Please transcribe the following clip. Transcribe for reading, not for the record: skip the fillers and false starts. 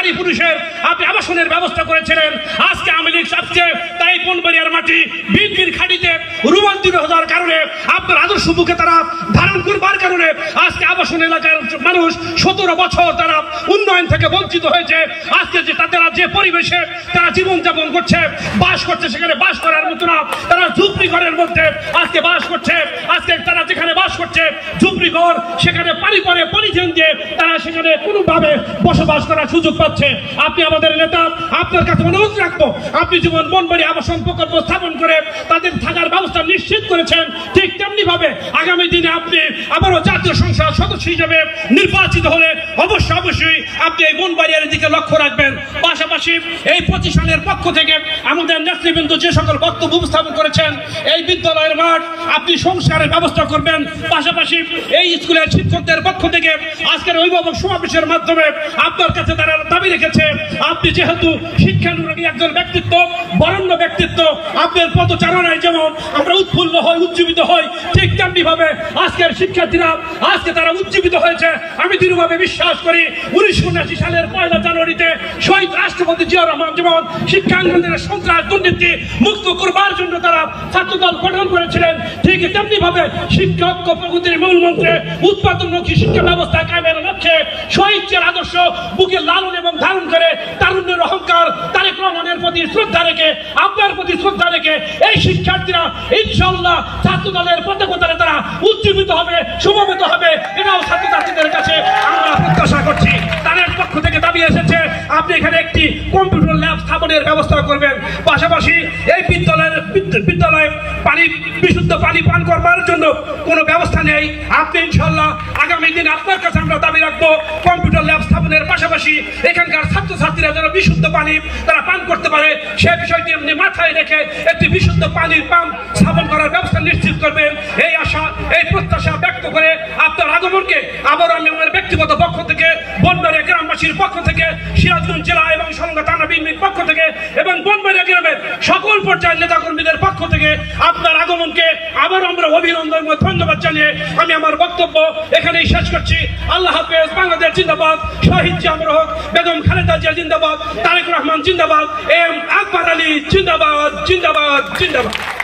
নারী পুরুষের আপনি আবাসনের ব্যবস্থা করেছিলেন। আজকে আওয়ামী লীগ সবচেয়ে তাই বনবাড়িয়ার মাটি বিএনপির খাঁটিতে রূপান্তরিত হওয়ার কারণে আপনার আদর্শ বুকে তারা ধারণ করবার কারণে আজকে আবাসন এলাকার মানুষ 17 বছর তারা উন্নয়ন থেকে বঞ্চিত হয়েছে। আজকে যে তারা যে পরিবেশে তারা জীবনযাপন করছে, বাস করছে, সেখানে বাস করার মতো না, তারা ঝুপড়ি ঘরের মধ্যে আজকে বাস করছে। আজকে তারা যেখানে বাস করছে ঝুপড়ি ঘর, সেখানে পানি পরে পলিথিন দিয়ে তারা সেখানে কোনোভাবে বসবাস করার সুযোগ পাচ্ছে। আপনি আমাদের নেতা, আপনার কাছে অনুরোধ রাখবো, আপনি যেমন বনবাড়ি আবাসন প্রকল্প স্থাপন করে তাদের থাকার ব্যবস্থা নিশ্চিত করেছেন, ঠিক তেমনি ভাবে আগামী দিনে আপনি আবারও জাতীয় সংসদ সদস্য হিসেবে নির্বাচিত হলে অবশ্যই আপনি এই বনবাড়িয়ার দিকে লক্ষ্য রাখবেন। পাশাপাশি এই প্রতিষ্ঠানের পক্ষ থেকে আমাদের নেতৃবৃন্দ যে সকল বক্তব্য উপস্থাপন করেছেন, এই বিদ্যালয়ের মাঠ আপনি সংস্কারের ব্যবস্থা করবেন। পাশাপাশি এই স্কুলের শিক্ষকদের পক্ষ থেকে আজকের অভিভাবক সমাবেশের মাধ্যমে আপনার কাছে তারা দাবি রেখেছে, আপনি যেহেতু শিক্ষানুরাগী একজন ব্যক্তিত্ব, বরেণ্য ব্যক্তিত্ব, আপনার পদচারণায় যেমন আমরা উৎফুল্ল হই, উজ্জীবিত হই, ঠিক তেমনি ভাবে আজকের শিক্ষার্থীরা আজকে তারা উজ্জীবিত হয়েছে। আমি দৃঢ়ভাবে বিশ্বাস করি 1979 সালের 1 জানুয়ারিতে শহীদ রাষ্ট্রপতি জিয়া রহমান যেমন শিক্ষাঙ্গনের সন্ত্রাস দুর্নীতি মুক্ত করবার জন্য তারা ছাত্রদল গঠন করেছিলেন, ঠিক তেমনি ভাবে শিক্ষক প্রগতির মূল মন্ত্রে উৎপাদনমুখী শিক্ষা ব্যবস্থা কায়েমের লক্ষ্যে শহীদের আদর্শ বুকে লালন এবং ধারণ করে তারুণ্যের অহংকার তারেক রহমানের প্রতি শ্রদ্ধা রেখে, আপনার প্রতি শ্রদ্ধা রেখে এই শিক্ষার্থীরা ইনশাআল্লাহ ছাত্রদলের পতাকায় তারা উজ্জীবিত হবে, সমবেত হবে, এটাও ছাত্রছাত্রীদের কাছে আমরা প্রত্যাশা করছি। তাদের পক্ষ থেকে দাবি এসেছে আপনি এখানে একটি কম্পিউটার ল্যাব স্থাপনের ব্যবস্থা করবেন। পাশাপাশি এই বিদ্যালয়ে পানি, বিশুদ্ধ পানি পান করবার জন্য কোনো ব্যবস্থা নেই। আপনি ইনশাআল্লাহ আগামী দিনে আপনার কাছে আমরা দাবি রাখবো কম্পিউটার ল্যাব স্থাপনের পাশাপাশি এখানকার ছাত্রছাত্রীরা যেন বিশুদ্ধ পানি তারা পান করতে পারে, সে বিষয়টি আপনি মাথায় রেখে একটি বিশুদ্ধ পানির পাম্প স্থাপন করার ব্যবস্থা নিশ্চিত করবেন। এই আশা, এই প্রত্যাশা ব্যক্ত করে আপনার আগমনকে আবার আমি আমার ব্যক্তিগত পক্ষ থেকে, বনবাড়িয়া গ্রামবাসীর পক্ষ থেকে, সিরাজগঞ্জ জেলা এবং সংঘ থানা বিএনপির পক্ষ থেকে এবং বনবাড়িয়া গ্রামের সকল পর্যায়ের নেতাকর্মীদের পক্ষ থেকে আপনার আগমনকে আবার আমরা অভিনন্দন ও ধন্যবাদ জানিয়ে আমি আমার বক্তব্য এখানেই শেষ করছি। আল্লাহ হাফেজ। বাংলাদেশ জিন্দাবাদ। শহীদ জিয়া হক, বেগম খালেদা জিয়া জিন্দাবাদ, তারেক রহমান জিন্দাবাদ, এম আকবর আলী জিন্দাবাদ, জিন্দাবাদ, জিন্দাবাদ।